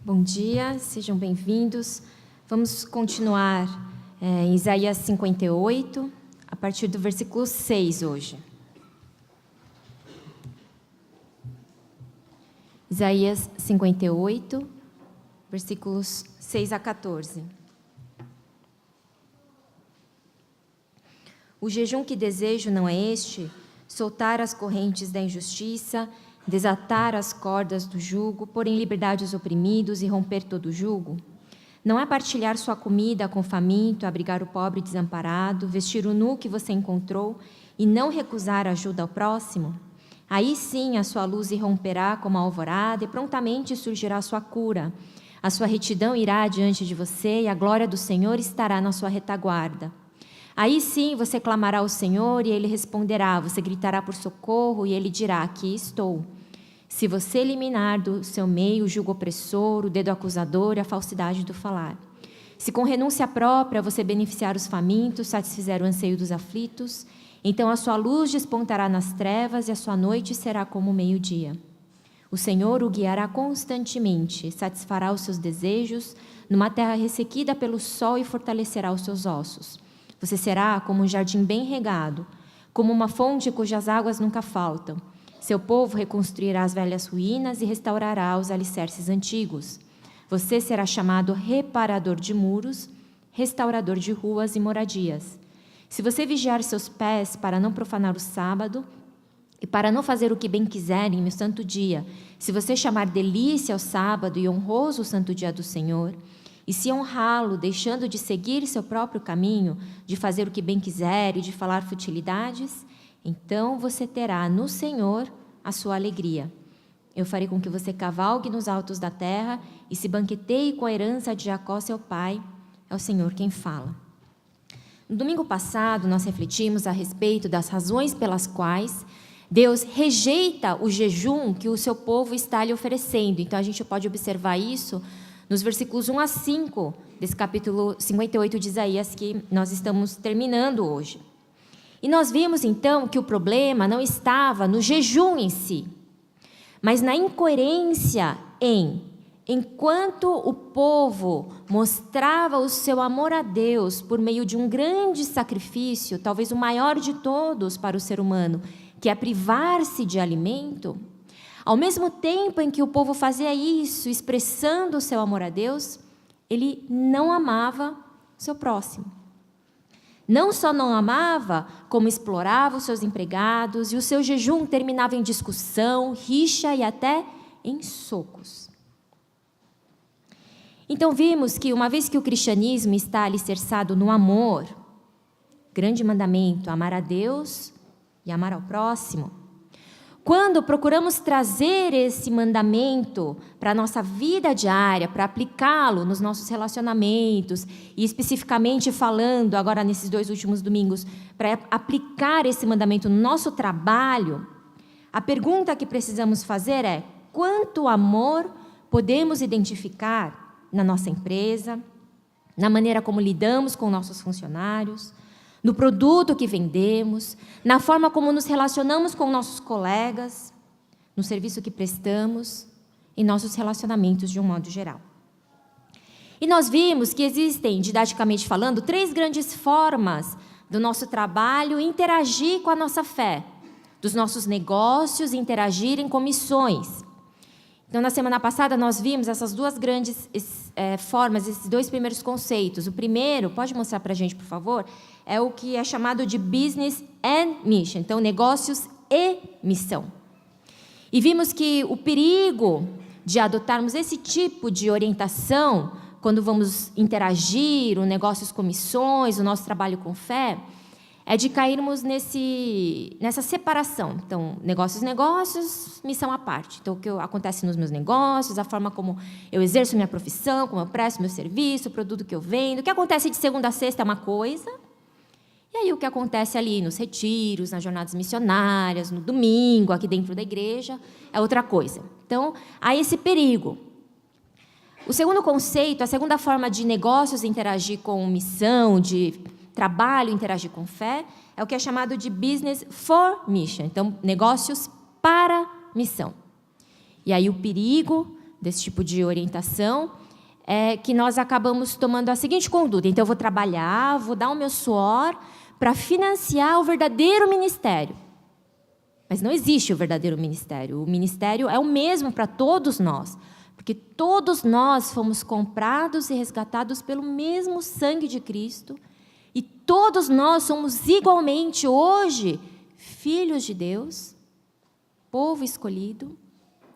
Bom dia, sejam bem-vindos. Vamos continuar em Isaías 58, a partir do versículo 6 hoje. Isaías 58, versículos 6 a 14. O jejum que desejo não é este: soltar as correntes da injustiça, desatar as cordas do jugo, pôr em liberdade os oprimidos e romper todo o jugo? Não é partilhar sua comida com o faminto, abrigar o pobre desamparado, vestir o nu que você encontrou e não recusar ajuda ao próximo? Aí sim a sua luz irromperá como a alvorada e prontamente surgirá a sua cura. A sua retidão irá diante de você e a glória do Senhor estará na sua retaguarda. Aí sim você clamará ao Senhor e Ele responderá, você gritará por socorro e Ele dirá, aqui estou. Se você eliminar do seu meio o jugo opressor, o dedo acusador e a falsidade do falar. Se com renúncia própria você beneficiar os famintos, satisfizer o anseio dos aflitos, então a sua luz despontará nas trevas e a sua noite será como o meio-dia. O Senhor o guiará constantemente, satisfará os seus desejos numa terra ressequida pelo sol e fortalecerá os seus ossos. Você será como um jardim bem regado, como uma fonte cujas águas nunca faltam. Seu povo reconstruirá as velhas ruínas e restaurará os alicerces antigos. Você será chamado reparador de muros, restaurador de ruas e moradias. Se você vigiar seus pés para não profanar o sábado e para não fazer o que bem quiser em meu santo dia, se você chamar delícia ao sábado e honroso o santo dia do Senhor, e se honrá-lo, deixando de seguir seu próprio caminho, de fazer o que bem quiser e de falar futilidades, então você terá no Senhor a sua alegria. Eu farei com que você cavalgue nos altos da terra e se banqueteie com a herança de Jacó, seu pai. É o Senhor quem fala. No domingo passado, nós refletimos a respeito das razões pelas quais Deus rejeita o jejum que o seu povo está lhe oferecendo. Então, a gente pode observar isso nos versículos 1 a 5 desse capítulo 58 de Isaías que nós estamos terminando hoje. E nós vimos, então, que o problema não estava no jejum em si, mas na incoerência enquanto o povo mostrava o seu amor a Deus por meio de um grande sacrifício, talvez o maior de todos para o ser humano, que é privar-se de alimento, ao mesmo tempo em que o povo fazia isso, expressando o seu amor a Deus, ele não amava o seu próximo. Não só não amava, como explorava os seus empregados, e o seu jejum terminava em discussão, rixa e até em socos. Então vimos que, uma vez que o cristianismo está alicerçado no amor, grande mandamento, amar a Deus e amar ao próximo, quando procuramos trazer esse mandamento para a nossa vida diária, para aplicá-lo nos nossos relacionamentos, e especificamente falando, agora nesses 2 últimos domingos, para aplicar esse mandamento no nosso trabalho, a pergunta que precisamos fazer é: quanto amor podemos identificar na nossa empresa, na maneira como lidamos com nossos funcionários, no produto que vendemos, na forma como nos relacionamos com nossos colegas, no serviço que prestamos, em nossos relacionamentos de um modo geral. E nós vimos que existem, didaticamente falando, 3 grandes formas do nosso trabalho interagir com a nossa fé, dos nossos negócios interagirem com missões. Então, na semana passada, nós vimos essas 2 grandes formas, esses 2 primeiros conceitos. O primeiro, pode mostrar para a gente, por favor, é o que é chamado de Business and Mission. Então, negócios e missão. E vimos que o perigo de adotarmos esse tipo de orientação, quando vamos interagir, o negócios com missões, o nosso trabalho com fé, é de cairmos nessa separação. Então, negócios, missão à parte. Então, o que acontece nos meus negócios, a forma como eu exerço minha profissão, como eu presto meu serviço, o produto que eu vendo. O que acontece de segunda a sexta é uma coisa, e aí o que acontece ali nos retiros, nas jornadas missionárias, no domingo, aqui dentro da igreja, é outra coisa. Então, há esse perigo. O segundo conceito, a segunda forma de negócios interagir com missão, de trabalho interagir com fé, é o que é chamado de Business for Mission. Então, negócios para missão. E aí o perigo desse tipo de orientação é que nós acabamos tomando a seguinte conduta. Então, eu vou trabalhar, vou dar o meu suor para financiar o verdadeiro ministério. Mas não existe o verdadeiro ministério. O ministério é o mesmo para todos nós, porque todos nós fomos comprados e resgatados pelo mesmo sangue de Cristo, e todos nós somos igualmente, hoje, filhos de Deus, povo escolhido,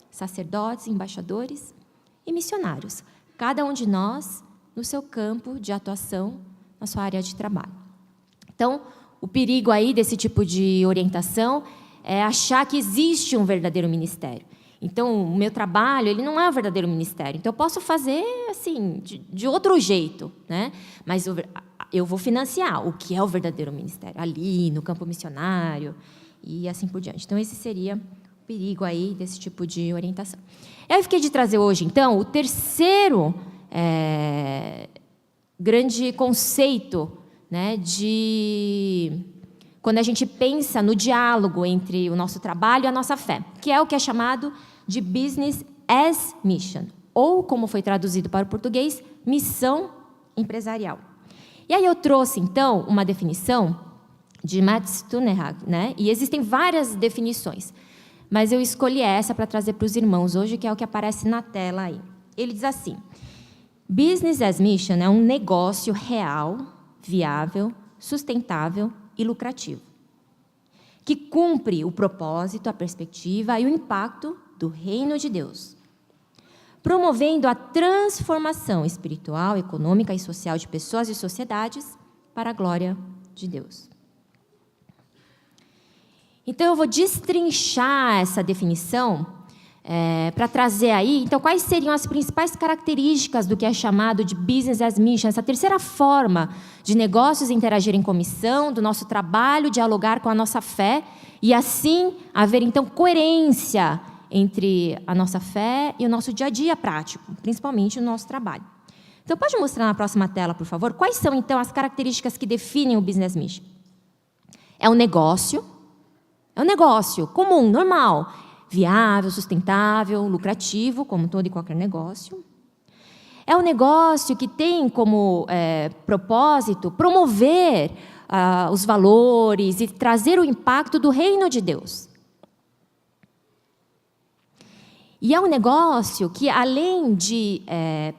sacerdotes, embaixadores e missionários. Cada um de nós no seu campo de atuação, na sua área de trabalho. Então, o perigo aí desse tipo de orientação é achar que existe um verdadeiro ministério. Então, o meu trabalho, ele não é o verdadeiro ministério. Então, eu posso fazer assim, de outro jeito, né? Mas eu vou financiar o que é o verdadeiro ministério, ali, no campo missionário, e assim por diante. Então, esse seria o perigo aí desse tipo de orientação. Eu fiquei de trazer hoje, então, o terceiro grande conceito, né, quando a gente pensa no diálogo entre o nosso trabalho e a nossa fé, que é o que é chamado de Business as Mission, ou, como foi traduzido para o português, missão empresarial. E aí eu trouxe, então, uma definição de Mats Tunnehag, né? E existem várias definições, mas eu escolhi essa para trazer para os irmãos hoje, que é o que aparece na tela aí. Ele diz assim: Business as Mission é um negócio real, viável, sustentável e lucrativo, que cumpre o propósito, a perspectiva e o impacto do reino de Deus, promovendo a transformação espiritual, econômica e social de pessoas e sociedades para a glória de Deus. Então, eu vou destrinchar essa definição para trazer aí, então, quais seriam as principais características do que é chamado de Business as Mission, essa terceira forma de negócios interagirem com missão, do nosso trabalho, dialogar com a nossa fé, e assim haver, então, coerência entre a nossa fé e o nosso dia a dia prático, principalmente o nosso trabalho. Então, pode mostrar na próxima tela, por favor, quais são, então, as características que definem o Business Mission? É um negócio comum, normal, viável, sustentável, lucrativo, como todo e qualquer negócio. É um negócio que tem como propósito promover os valores e trazer o impacto do reino de Deus. E é um negócio que, além de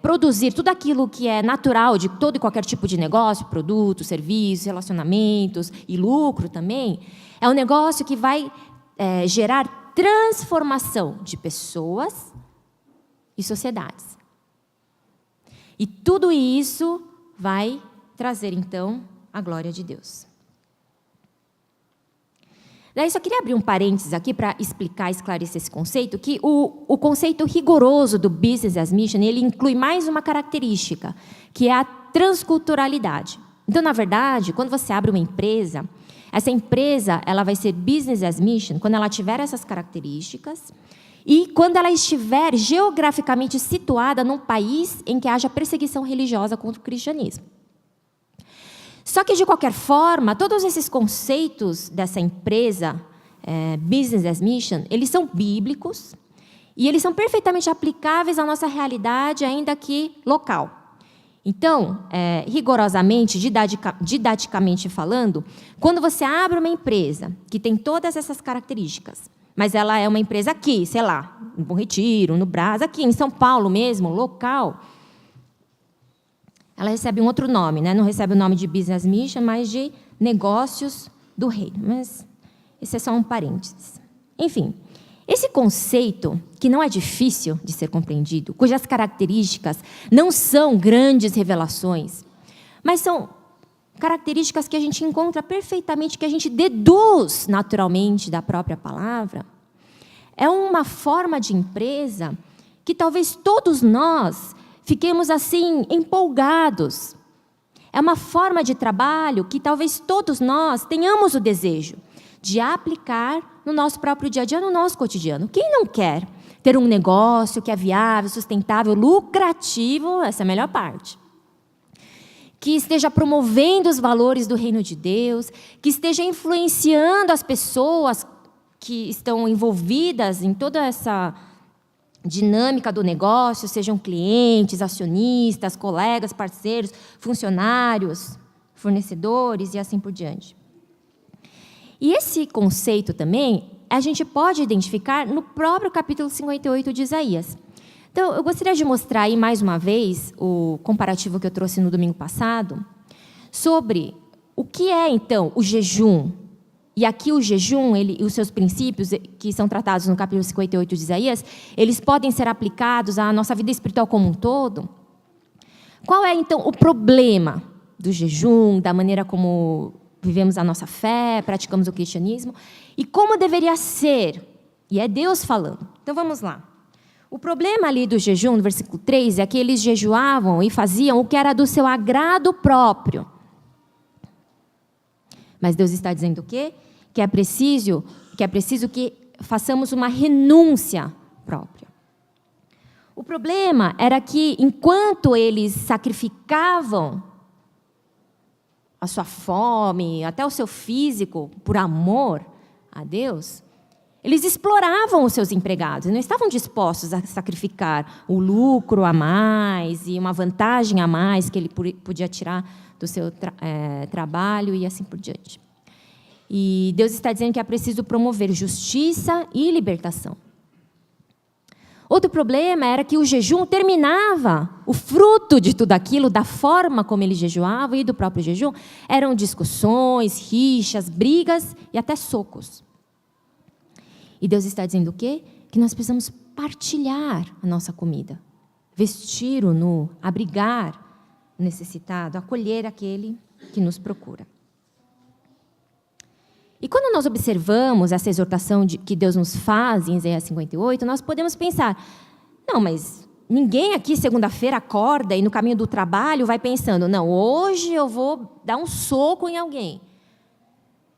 produzir tudo aquilo que é natural de todo e qualquer tipo de negócio, produtos, serviços, relacionamentos e lucro também, é um negócio que vai gerar transformação de pessoas e sociedades. E tudo isso vai trazer, então, a glória de Deus. Daí, só queria abrir um parênteses aqui para explicar, esclarecer esse conceito, que o conceito rigoroso do Business as Mission, ele inclui mais uma característica, que é a transculturalidade. Então, na verdade, quando você abre uma empresa, essa empresa ela vai ser Business as Mission quando ela tiver essas características e quando ela estiver geograficamente situada num país em que haja perseguição religiosa contra o cristianismo. Só que, de qualquer forma, todos esses conceitos dessa empresa, Business as Mission, eles são bíblicos e eles são perfeitamente aplicáveis à nossa realidade, ainda que local. Então, rigorosamente, didaticamente falando, quando você abre uma empresa que tem todas essas características, mas ela é uma empresa aqui, sei lá, no Bom Retiro, no Brás, aqui em São Paulo mesmo, local, ela recebe um outro nome, né? Não recebe o nome de Business Mission, mas de negócios do reino. Mas esse é só um parênteses. Enfim, esse conceito, que não é difícil de ser compreendido, cujas características não são grandes revelações, mas são características que a gente encontra perfeitamente, que a gente deduz naturalmente da própria palavra, é uma forma de empresa que talvez todos nós fiquemos assim empolgados. É uma forma de trabalho que talvez todos nós tenhamos o desejo de aplicar no nosso próprio dia a dia, no nosso cotidiano. Quem não quer ter um negócio que é viável, sustentável, lucrativo, essa é a melhor parte, que esteja promovendo os valores do reino de Deus, que esteja influenciando as pessoas que estão envolvidas em toda essa dinâmica do negócio, sejam clientes, acionistas, colegas, parceiros, funcionários, fornecedores e assim por diante. E esse conceito também a gente pode identificar no próprio capítulo 58 de Isaías. Então, eu gostaria de mostrar aí mais uma vez o comparativo que eu trouxe no domingo passado sobre o que é, então, o jejum. E aqui o jejum, e os seus princípios, que são tratados no capítulo 58 de Isaías, eles podem ser aplicados à nossa vida espiritual como um todo. Qual é, então, o problema do jejum, da maneira como vivemos a nossa fé, praticamos o cristianismo, e como deveria ser? E é Deus falando. Então, vamos lá. O problema ali do jejum, no versículo 3, é que eles jejuavam e faziam o que era do seu agrado próprio. Mas Deus está dizendo o quê? Que é preciso que façamos uma renúncia própria. O problema era que, enquanto eles sacrificavam a sua fome, até o seu físico, por amor a Deus, eles exploravam os seus empregados, não estavam dispostos a sacrificar o lucro a mais e uma vantagem a mais que ele podia tirar do seu trabalho e assim por diante. E Deus está dizendo que é preciso promover justiça e libertação. Outro problema era que o jejum terminava, o fruto de tudo aquilo, da forma como ele jejuava e do próprio jejum, eram discussões, rixas, brigas e até socos. E Deus está dizendo o quê? Que nós precisamos partilhar a nossa comida, vestir o nu, abrigar o necessitado, acolher aquele que nos procura. E quando nós observamos essa exortação que Deus nos faz em Isaías 58, nós podemos pensar, não, mas ninguém aqui segunda-feira acorda e no caminho do trabalho vai pensando, não, hoje eu vou dar um soco em alguém.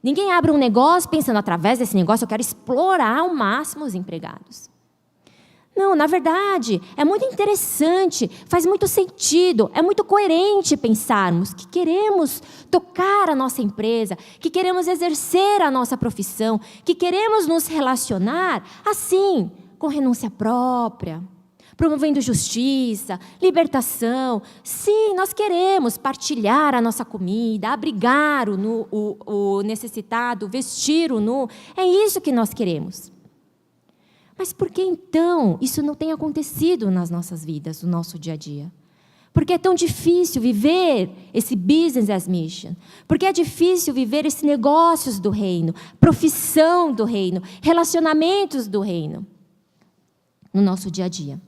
Ninguém abre um negócio pensando, através desse negócio eu quero explorar ao máximo os empregados. Não, na verdade, é muito interessante, faz muito sentido, é muito coerente pensarmos que queremos tocar a nossa empresa, que queremos exercer a nossa profissão, que queremos nos relacionar assim, com renúncia própria, promovendo justiça, libertação. Sim, nós queremos partilhar a nossa comida, abrigar o necessitado, vestir o nu. É isso que nós queremos. Mas por que então isso não tem acontecido nas nossas vidas, no nosso dia a dia? Por que é tão difícil viver esse business as mission? Por que é difícil viver esses negócios do reino, profissão do reino, relacionamentos do reino no nosso dia a dia?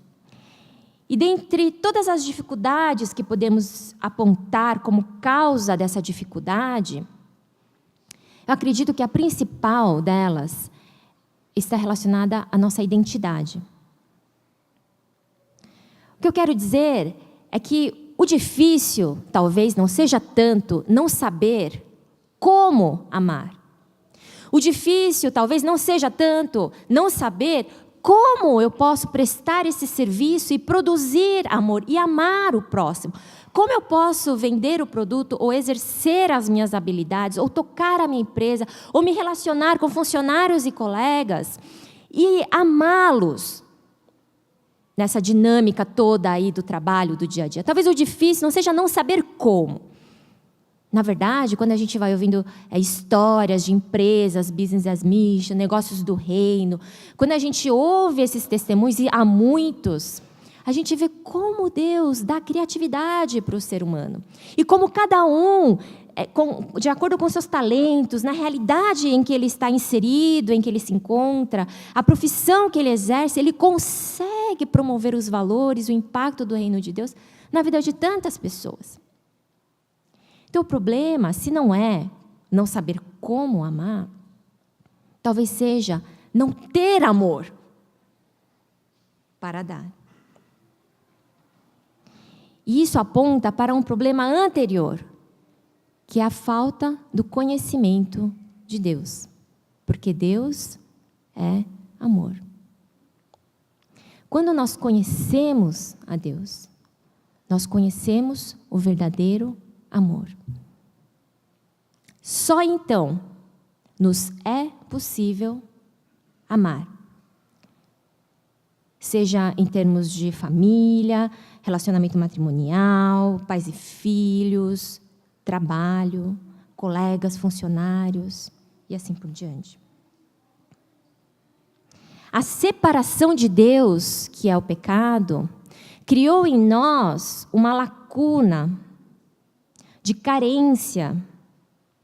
E dentre todas as dificuldades que podemos apontar como causa dessa dificuldade, eu acredito que a principal delas está relacionada à nossa identidade. O que eu quero dizer é que o difícil, talvez, não seja tanto não saber como amar. O difícil, talvez, não seja tanto não saber como eu posso prestar esse serviço e produzir amor e amar o próximo. Como eu posso vender o produto ou exercer as minhas habilidades, ou tocar a minha empresa, ou me relacionar com funcionários e colegas e amá-los nessa dinâmica toda aí do trabalho, do dia a dia. Talvez o difícil não seja não saber como. Na verdade, quando a gente vai ouvindo histórias de empresas, business as mission, negócios do reino, quando a gente ouve esses testemunhos, e há muitos, a gente vê como Deus dá criatividade para o ser humano. E como cada um, de acordo com seus talentos, na realidade em que ele está inserido, em que ele se encontra, a profissão que ele exerce, ele consegue promover os valores, o impacto do reino de Deus na vida de tantas pessoas. Então, o problema, se não é não saber como amar, talvez seja não ter amor para dar. E isso aponta para um problema anterior, que é a falta do conhecimento de Deus. Porque Deus é amor. Quando nós conhecemos a Deus, nós conhecemos o verdadeiro amor. Só então nos é possível amar. seja em termos de família, relacionamento matrimonial, pais e filhos, trabalho, colegas, funcionários e assim por diante. A separação de Deus, que é o pecado, criou em nós uma lacuna de carência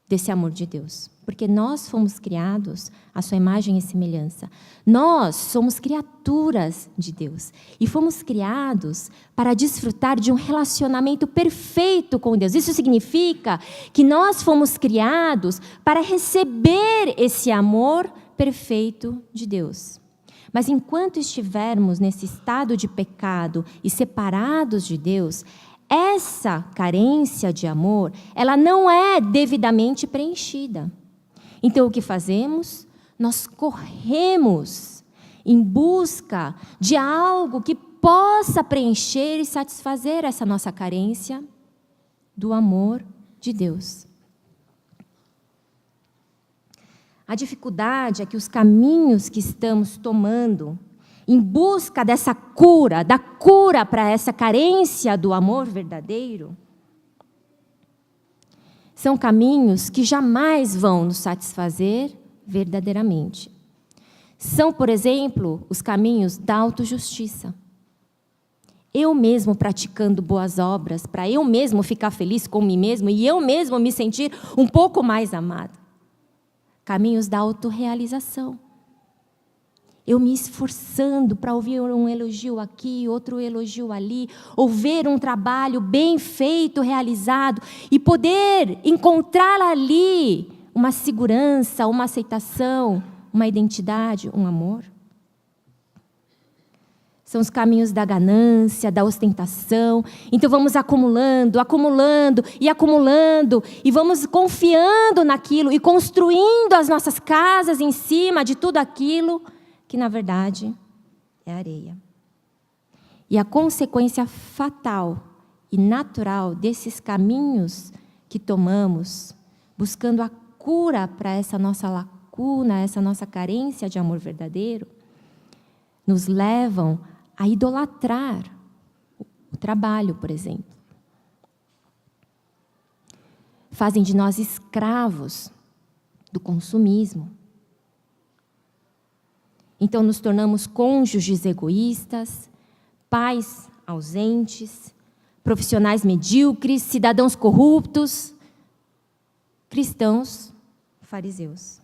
desse amor de Deus. Porque nós fomos criados à sua imagem e semelhança. Nós somos criaturas de Deus. E fomos criados para desfrutar de um relacionamento perfeito com Deus. Isso significa que nós fomos criados para receber esse amor perfeito de Deus. Mas enquanto estivermos nesse estado de pecado e separados de Deus, essa carência de amor, ela não é devidamente preenchida. Então, o que fazemos? Nós corremos em busca de algo que possa preencher e satisfazer essa nossa carência do amor de Deus. A dificuldade é que os caminhos que estamos tomando em busca dessa cura, da cura para essa carência do amor verdadeiro, são caminhos que jamais vão nos satisfazer verdadeiramente. São, por exemplo, os caminhos da autojustiça. Eu mesmo praticando boas obras, para eu mesmo ficar feliz com mim mesmo e eu mesmo me sentir um pouco mais amado. Caminhos da autorrealização. Eu me esforçando para ouvir um elogio aqui, outro elogio ali, ou ver um trabalho bem feito, realizado, e poder encontrar ali uma segurança, uma aceitação, uma identidade, um amor. São os caminhos da ganância, da ostentação. Então vamos acumulando, acumulando e acumulando, e vamos confiando naquilo e construindo as nossas casas em cima de tudo aquilo que, na verdade, é areia. E a consequência fatal e natural desses caminhos que tomamos, buscando a cura para essa nossa lacuna, essa nossa carência de amor verdadeiro, nos levam a idolatrar o trabalho, por exemplo. Fazem de nós escravos do consumismo. Então, nos tornamos cônjuges egoístas, pais ausentes, profissionais medíocres, cidadãos corruptos, cristãos fariseus.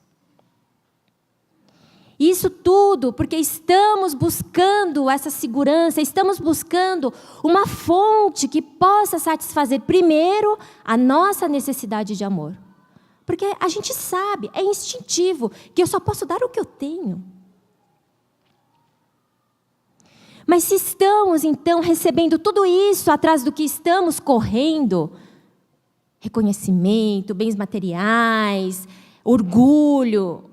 Isso tudo porque estamos buscando essa segurança, estamos buscando uma fonte que possa satisfazer primeiro a nossa necessidade de amor. Porque a gente sabe, é instintivo, que eu só posso dar o que eu tenho. Mas se estamos, então, recebendo tudo isso atrás do que estamos correndo, reconhecimento, bens materiais, orgulho,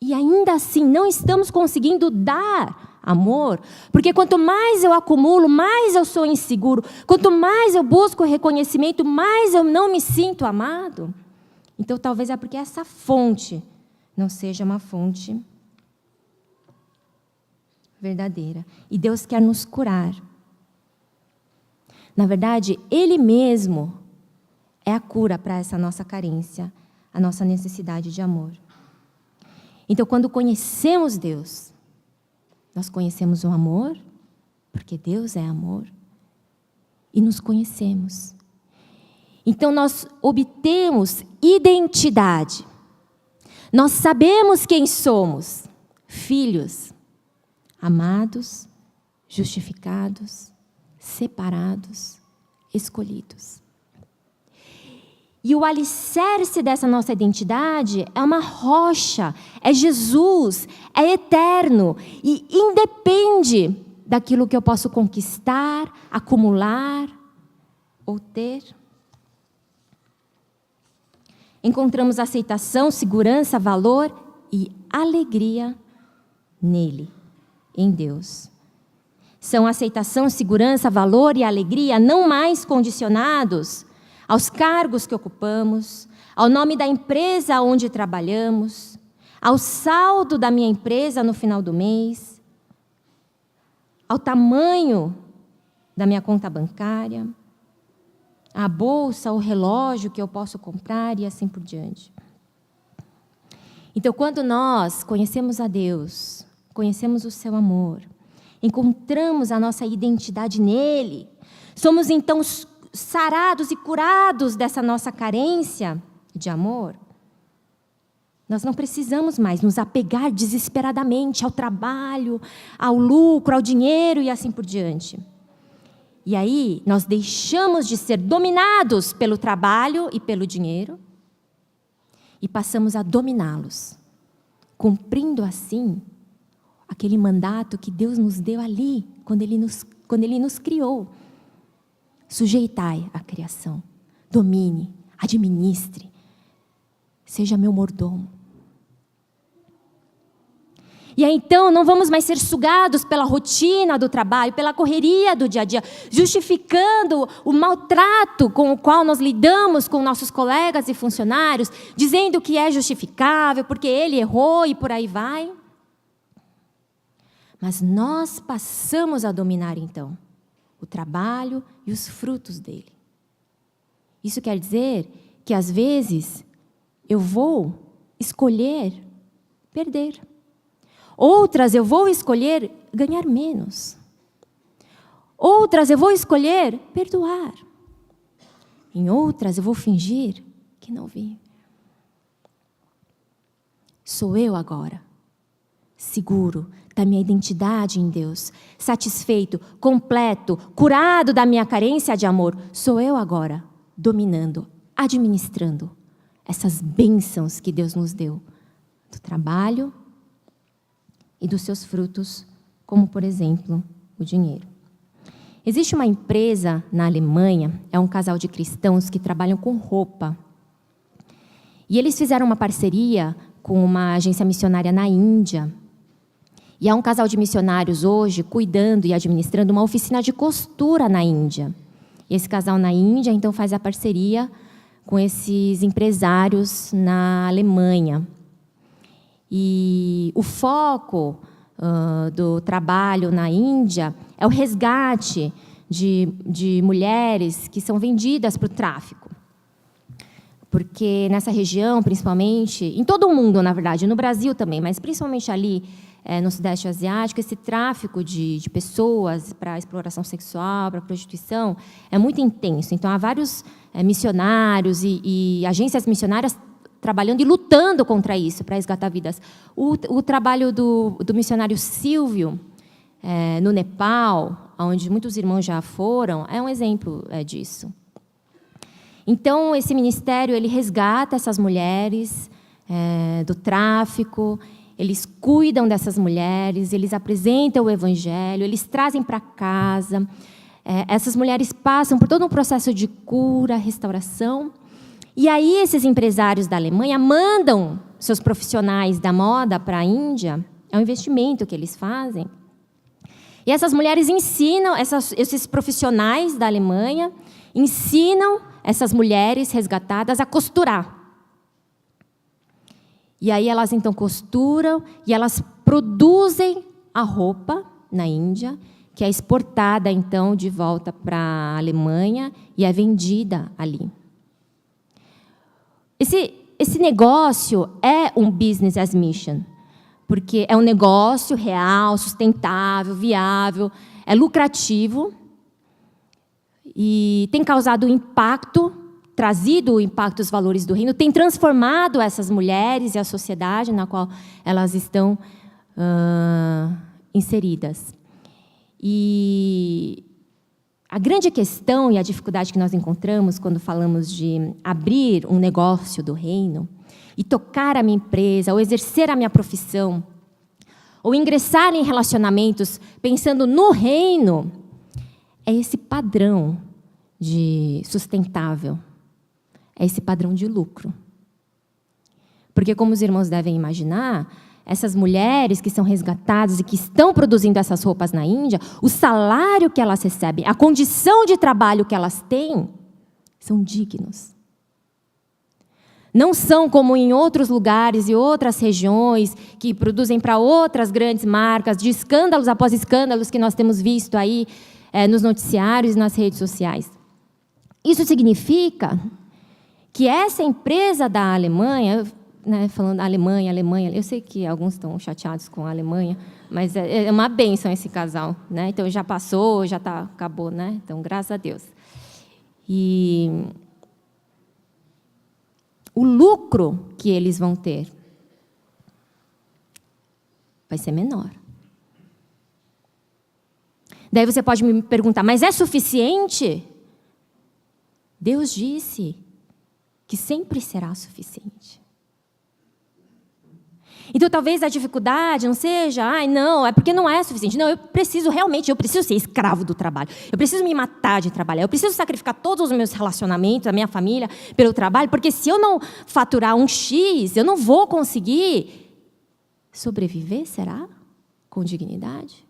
e ainda assim não estamos conseguindo dar amor, porque quanto mais eu acumulo, mais eu sou inseguro, quanto mais eu busco reconhecimento, mais eu não me sinto amado. Então, talvez é porque essa fonte não seja uma fonte verdadeira. E Deus quer nos curar. Na verdade, Ele mesmo é a cura para essa nossa carência, a nossa necessidade de amor. Então, quando conhecemos Deus, nós conhecemos o amor, porque Deus é amor, e nos conhecemos. Então, nós obtemos identidade. Nós sabemos quem somos, filhos, amados, justificados, separados, escolhidos. E o alicerce dessa nossa identidade é uma rocha, é Jesus, é eterno e independe daquilo que eu posso conquistar, acumular ou ter. Encontramos aceitação, segurança, valor e alegria nele, em Deus. São aceitação, segurança, valor e alegria não mais condicionados aos cargos que ocupamos, ao nome da empresa onde trabalhamos, ao saldo da minha empresa no final do mês. ao tamanho da minha conta bancária, a bolsa, o relógio que eu posso comprar e assim por diante. Então, quando nós conhecemos a Deus, conhecemos o seu amor, encontramos a nossa identidade nele, somos então sarados e curados dessa nossa carência de amor, nós não precisamos mais nos apegar desesperadamente ao trabalho, ao lucro, ao dinheiro e assim por diante. E aí, nós deixamos de ser dominados pelo trabalho e pelo dinheiro e passamos a dominá-los, cumprindo assim aquele mandato que Deus nos deu ali, quando Ele nos criou. Sujeitai a criação, domine, administre, seja meu mordomo. E aí, então, não vamos mais ser sugados pela rotina do trabalho, pela correria do dia a dia, justificando o maltrato com o qual nós lidamos com nossos colegas e funcionários, dizendo que é justificável, porque ele errou e por aí vai. Mas nós passamos a dominar, então, o trabalho e os frutos dele. Isso quer dizer que, às vezes, eu vou escolher perder. Outras eu vou escolher ganhar menos. Outras eu vou escolher perdoar. Em outras eu vou fingir que não vi. Sou eu agora, seguro da minha identidade em Deus, satisfeito, completo, curado da minha carência de amor. Sou eu agora, dominando, administrando essas bênçãos que Deus nos deu, do trabalho e dos seus frutos, como, por exemplo, o dinheiro. Existe uma empresa na Alemanha, é um casal de cristãos que trabalham com roupa. E eles fizeram uma parceria com uma agência missionária na Índia. E há um casal de missionários hoje cuidando e administrando uma oficina de costura na Índia. E esse casal na Índia, então, faz a parceria com esses empresários na Alemanha. E o foco do trabalho na Índia é o resgate de mulheres que são vendidas para o tráfico. Porque nessa região, principalmente, em todo o mundo, na verdade, no Brasil também, mas principalmente ali no Sudeste Asiático, esse tráfico de pessoas para exploração sexual, para prostituição, é muito intenso. Então, há vários missionários e agências missionárias trabalhando e lutando contra isso, para resgatar vidas. O trabalho do missionário Silvio, no Nepal, onde muitos irmãos já foram, é um exemplo disso. Então, esse ministério ele resgata essas mulheres do tráfico, eles cuidam dessas mulheres, eles apresentam o evangelho, eles trazem para casa. Essas mulheres passam por todo um processo de cura, restauração. E aí esses empresários da Alemanha mandam seus profissionais da moda para a Índia, é um investimento que eles fazem. E essas mulheres ensinam, esses profissionais da Alemanha, ensinam essas mulheres resgatadas a costurar. E aí elas então costuram e elas produzem a roupa na Índia, que é exportada então de volta para a Alemanha e é vendida ali. Esse negócio é um business as mission, porque é um negócio real, sustentável, viável, é lucrativo e tem causado impacto, trazido o impacto dos valores do reino, tem transformado essas mulheres e a sociedade na qual elas estão inseridas. E a grande questão e a dificuldade que nós encontramos quando falamos de abrir um negócio do reino e tocar a minha empresa, ou exercer a minha profissão, ou ingressar em relacionamentos pensando no reino, é esse padrão de sustentável, é esse padrão de lucro. Porque, como os irmãos devem imaginar, essas mulheres que são resgatadas e que estão produzindo essas roupas na Índia, o salário que elas recebem, a condição de trabalho que elas têm, são dignos. Não são como em outros lugares e outras regiões que produzem para outras grandes marcas, de escândalos após escândalos que nós temos visto aí nos noticiários e nas redes sociais. Isso significa que essa empresa da Alemanha, né, falando Alemanha, eu sei que alguns estão chateados com a Alemanha, mas é uma bênção esse casal, né? Então já passou, já acabou, né? Então graças a Deus. E o lucro que eles vão ter vai ser menor. Daí você pode me perguntar, mas é suficiente? Deus disse que sempre será suficiente. Então, talvez a dificuldade não seja, não, é porque não é suficiente. Não, eu preciso ser escravo do trabalho. Eu preciso me matar de trabalhar. Eu preciso sacrificar todos os meus relacionamentos, a minha família, pelo trabalho, porque se eu não faturar um X, eu não vou conseguir sobreviver, será? Com dignidade?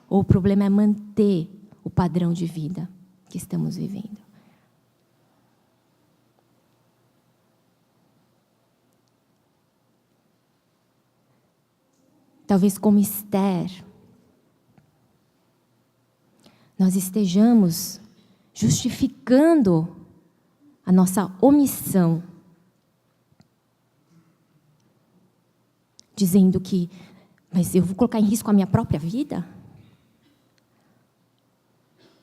Ou o problema é manter o padrão de vida que estamos vivendo? Talvez como Esther, nós estejamos justificando a nossa omissão, dizendo que, mas eu vou colocar em risco a minha própria vida?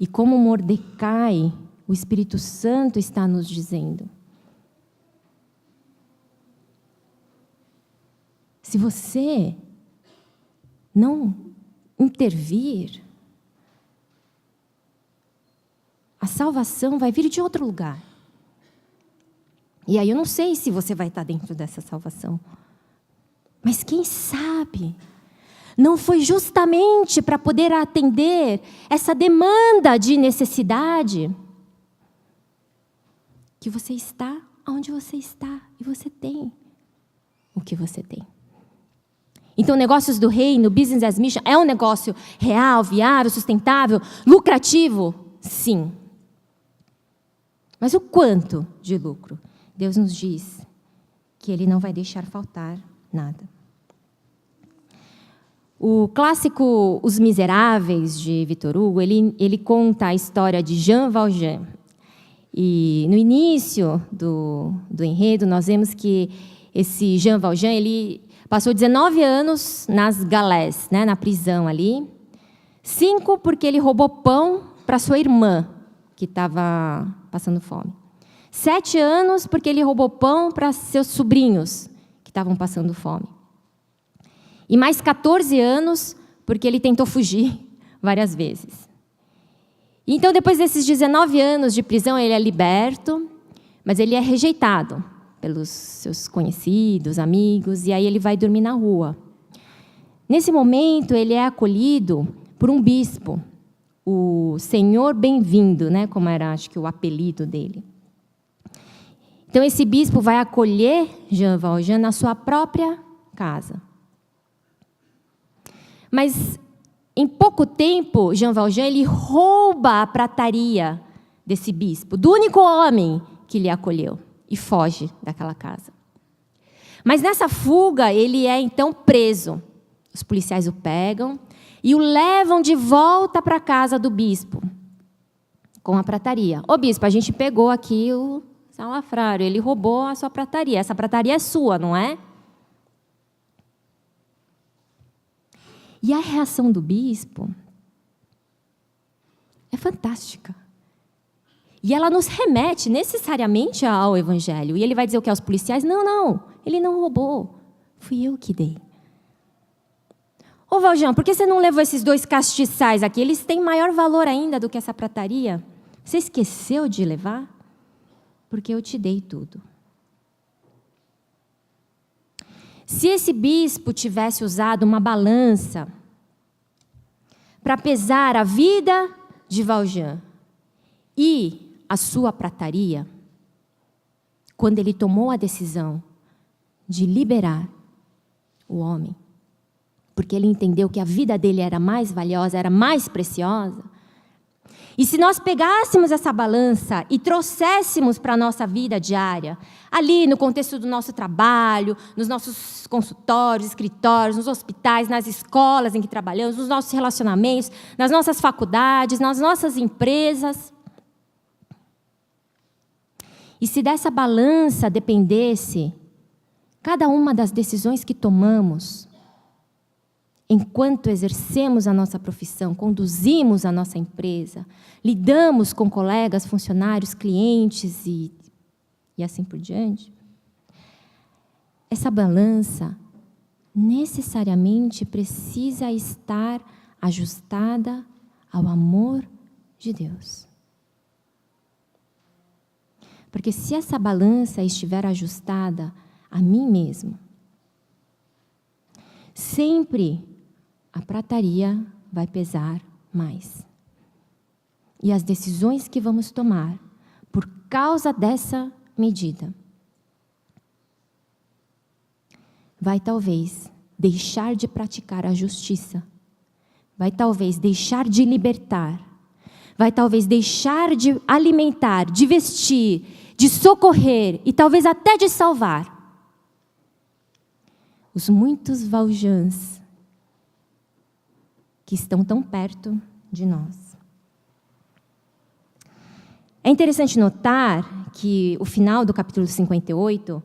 E como Mordecai, o Espírito Santo está nos dizendo, se você não intervir, a salvação vai vir de outro lugar. E aí eu não sei se você vai estar dentro dessa salvação. Mas quem sabe, não foi justamente para poder atender essa demanda de necessidade que você está onde você está e você tem o que você tem. Então, negócios do reino, business as mission, é um negócio real, viável, sustentável, lucrativo? Sim. Mas o quanto de lucro? Deus nos diz que Ele não vai deixar faltar nada. O clássico Os Miseráveis, de Victor Hugo, ele conta a história de Jean Valjean. E no início do enredo, nós vemos que esse Jean Valjean, ele passou 19 anos nas galés, né, na prisão ali. 5 porque ele roubou pão para sua irmã, que estava passando fome. 7 anos porque ele roubou pão para seus sobrinhos, que estavam passando fome. E mais 14 anos porque ele tentou fugir várias vezes. Então, depois desses 19 anos de prisão, ele é liberto, mas ele é rejeitado pelos seus conhecidos, amigos, e aí ele vai dormir na rua. Nesse momento, ele é acolhido por um bispo, o Senhor Bem-vindo, né, como era, acho que, o apelido dele. Então, esse bispo vai acolher Jean Valjean na sua própria casa. Mas, em pouco tempo, Jean Valjean ele rouba a prataria desse bispo, do único homem que lhe acolheu, e foge daquela casa. Mas nessa fuga, ele é então preso. Os policiais o pegam e o levam de volta para a casa do bispo, com a prataria. Ô bispo, a gente pegou aqui o salafrário, ele roubou a sua prataria. Essa prataria é sua, não é? E a reação do bispo é fantástica. E ela nos remete necessariamente ao Evangelho. E ele vai dizer o que aos policiais? Não, ele não roubou. Fui eu que dei. Ô Valjean, por que você não levou esses 2 castiçais aqui? Eles têm maior valor ainda do que essa prataria. Você esqueceu de levar? Porque eu te dei tudo. Se esse bispo tivesse usado uma balança para pesar a vida de Valjean e a sua prataria, quando ele tomou a decisão de liberar o homem, porque ele entendeu que a vida dele era mais valiosa, era mais preciosa, E se nós pegássemos essa balança e trouxéssemos para a nossa vida diária, ali no contexto do nosso trabalho, nos nossos consultórios, escritórios, nos hospitais, nas escolas em que trabalhamos, nos nossos relacionamentos, nas nossas faculdades, nas nossas empresas. E se dessa balança dependesse cada uma das decisões que tomamos, enquanto exercemos a nossa profissão, conduzimos a nossa empresa, lidamos com colegas, funcionários, clientes e assim por diante, essa balança necessariamente precisa estar ajustada ao amor de Deus. Porque se essa balança estiver ajustada a mim mesmo, sempre a prataria vai pesar mais. E as decisões que vamos tomar por causa dessa medida vai talvez deixar de praticar a justiça, vai talvez deixar de libertar, vai talvez deixar de alimentar, de vestir, de socorrer e talvez até de salvar os muitos Valjans que estão tão perto de nós. É interessante notar que o final do capítulo 58,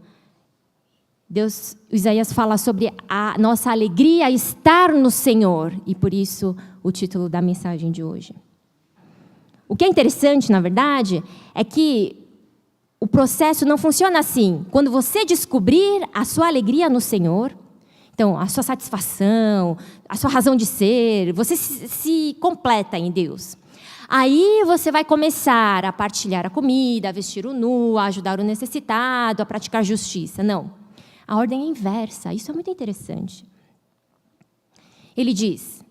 Isaías fala sobre a nossa alegria estar no Senhor, e por isso o título da mensagem de hoje. O que é interessante, na verdade, é que o processo não funciona assim. Quando você descobrir a sua alegria no Senhor, então, a sua satisfação, a sua razão de ser, você se completa em Deus. Aí você vai começar a partilhar a comida, a vestir o nu, a ajudar o necessitado, a praticar justiça. Não. A ordem é inversa. Isso é muito interessante. Ele diz: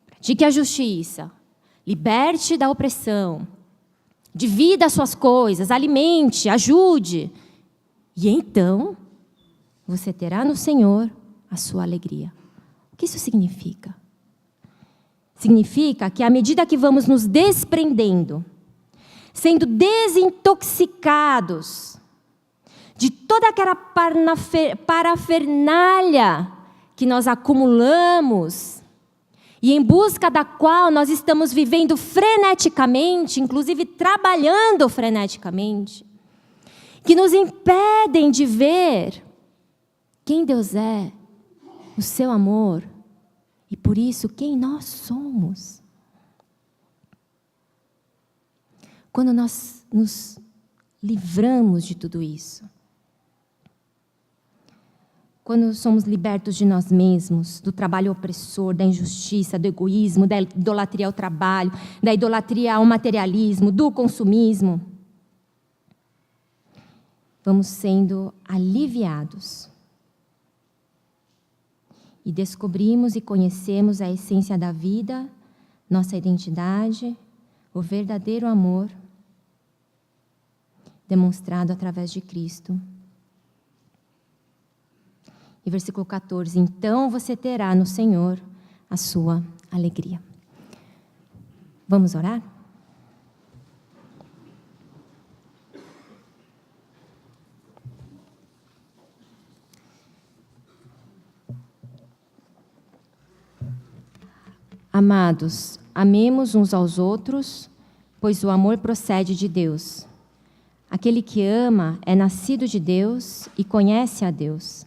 pratique a justiça, liberte da opressão, divida as suas coisas, alimente, ajude. E então, você terá no Senhor a sua alegria. O que isso significa? Significa que à medida que vamos nos desprendendo, sendo desintoxicados de toda aquela parafernália que nós acumulamos e em busca da qual nós estamos vivendo freneticamente, inclusive trabalhando freneticamente, que nos impedem de ver quem Deus é, o seu amor, e por isso quem nós somos. Quando nós nos livramos de tudo isso, quando somos libertos de nós mesmos, do trabalho opressor, da injustiça, do egoísmo, da idolatria ao trabalho, da idolatria ao materialismo, do consumismo, vamos sendo aliviados. E descobrimos e conhecemos a essência da vida, nossa identidade, o verdadeiro amor demonstrado através de Cristo. E versículo 14: então você terá no Senhor a sua alegria. Vamos orar? Amados, amemos uns aos outros, pois o amor procede de Deus. Aquele que ama é nascido de Deus e conhece a Deus.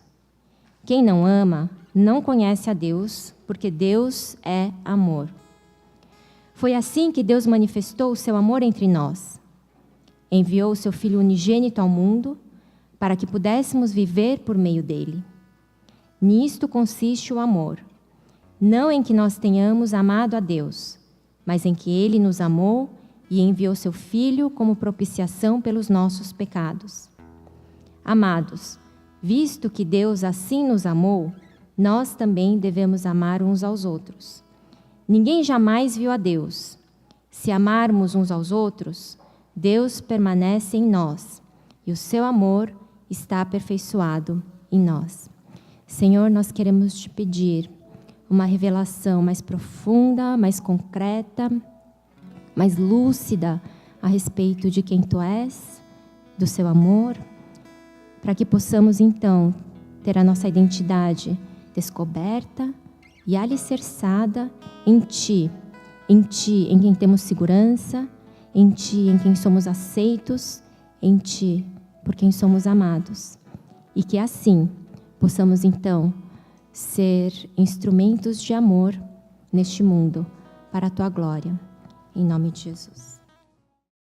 Quem não ama, não conhece a Deus, porque Deus é amor. Foi assim que Deus manifestou o seu amor entre nós. Enviou o seu Filho unigênito ao mundo, para que pudéssemos viver por meio dele. Nisto consiste o amor. Não em que nós tenhamos amado a Deus, mas em que Ele nos amou e enviou seu Filho como propiciação pelos nossos pecados. Amados, visto que Deus assim nos amou, nós também devemos amar uns aos outros. Ninguém jamais viu a Deus. Se amarmos uns aos outros, Deus permanece em nós, e o seu amor está aperfeiçoado em nós. Senhor, nós queremos te pedir uma revelação mais profunda, mais concreta mais lúcida a respeito de quem Tu és, do Seu amor, para que possamos, então, ter a nossa identidade descoberta e alicerçada em Ti, em quem temos segurança, em Ti, em quem somos aceitos, em Ti, por quem somos amados. E que assim possamos, então, ser instrumentos de amor neste mundo, para a Tua glória. Em nome de Jesus.